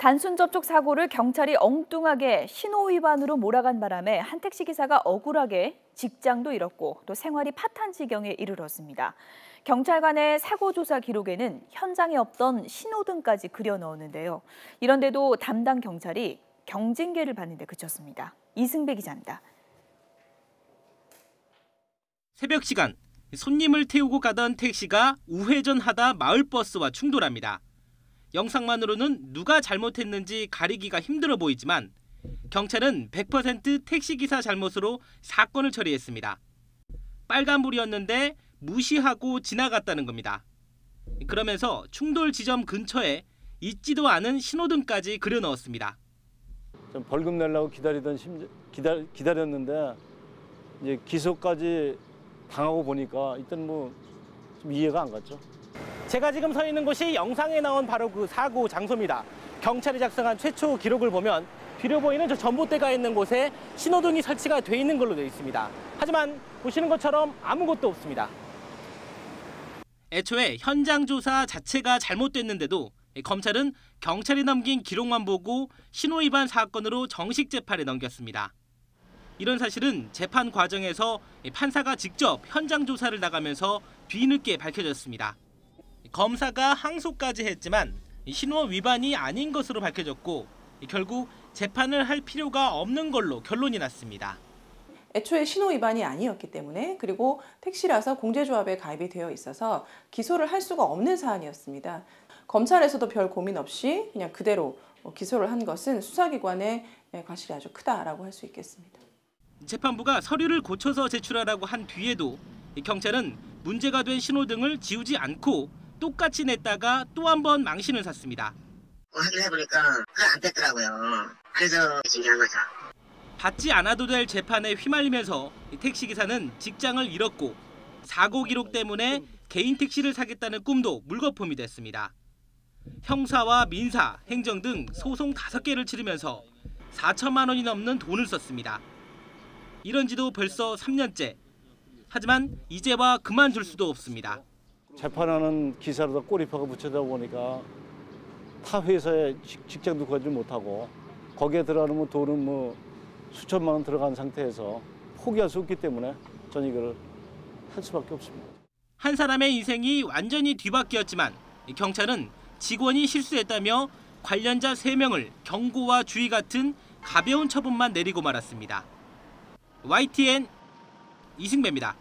단순 접촉 사고를 경찰이 엉뚱하게 신호 위반으로 몰아간 바람에 한 택시기사가 억울하게 직장도 잃었고 또 생활이 파탄 지경에 이르렀습니다. 경찰관의 사고 조사 기록에는 현장에 없던 신호등까지 그려 넣었는데요. 이런데도 담당 경찰이 경징계를 받는 데 그쳤습니다. 이승배 기자입니다. 새벽 시간 손님을 태우고 가던 택시가 우회전하다 마을버스와 충돌합니다. 영상만으로는 누가 잘못했는지 가리기가 힘들어 보이지만 경찰은 100% 택시기사 잘못으로 사건을 처리했습니다. 빨간불이었는데 무시하고 지나갔다는 겁니다. 그러면서 충돌 지점 근처에 있지도 않은 신호등까지 그려 넣었습니다. 좀 벌금 내려고 기다렸는데 이제 기소까지 당하고 보니까 일단 좀 이해가 안 갔죠. 제가 지금 서 있는 곳이 영상에 나온 바로 그 사고 장소입니다. 경찰이 작성한 최초 기록을 보면 뒤로 보이는 저 전봇대가 있는 곳에 신호등이 설치가 돼 있는 걸로 되어 있습니다. 하지만 보시는 것처럼 아무것도 없습니다. 애초에 현장 조사 자체가 잘못됐는데도 검찰은 경찰이 남긴 기록만 보고 신호 위반 사건으로 정식 재판에 넘겼습니다. 이런 사실은 재판 과정에서 판사가 직접 현장 조사를 나가면서 뒤늦게 밝혀졌습니다. 검사가 항소까지 했지만 신호 위반이 아닌 것으로 밝혀졌고 결국 재판을 할 필요가 없는 걸로 결론이 났습니다. 애초에 신호 위반이 아니었기 때문에 그리고 택시라서 공제조합에 가입이 되어 있어서 기소를 할 수가 없는 사안이었습니다. 검찰에서도 별 고민 없이 그냥 그대로 기소를 한 것은 수사기관의 과실이 아주 크다라고 할 수 있겠습니다. 재판부가 서류를 고쳐서 제출하라고 한 뒤에도 경찰은 문제가 된 신호등을 지우지 않고 똑같이 냈다가 또 한 번 망신을 샀습니다. 확인해보니까 그걸 안 뺐더라고요. 그래서 징계한 거죠. 받지 않아도 될 재판에 휘말리면서 택시기사는 직장을 잃었고 사고 기록 때문에 개인 택시를 사겠다는 꿈도 물거품이 됐습니다. 형사와 민사, 행정 등 소송 5개를 치르면서 4천만 원이 넘는 돈을 썼습니다. 이런 지도 벌써 3년째. 하지만 이제와 그만둘 수도 없습니다. 재판하는 기사로다 꼬리표가 붙여다 보니까 타 회사에 직장도 구하지 못하고 거기에 들어가는 돈은 수천만 원 들어간 상태에서 포기할 수 없기 때문에 저는 이걸 할 수밖에 없습니다. 한 사람의 인생이 완전히 뒤바뀌었지만 경찰은 직원이 실수했다며 관련자 3명을 경고와 주의 같은 가벼운 처분만 내리고 말았습니다. YTN 이승배입니다.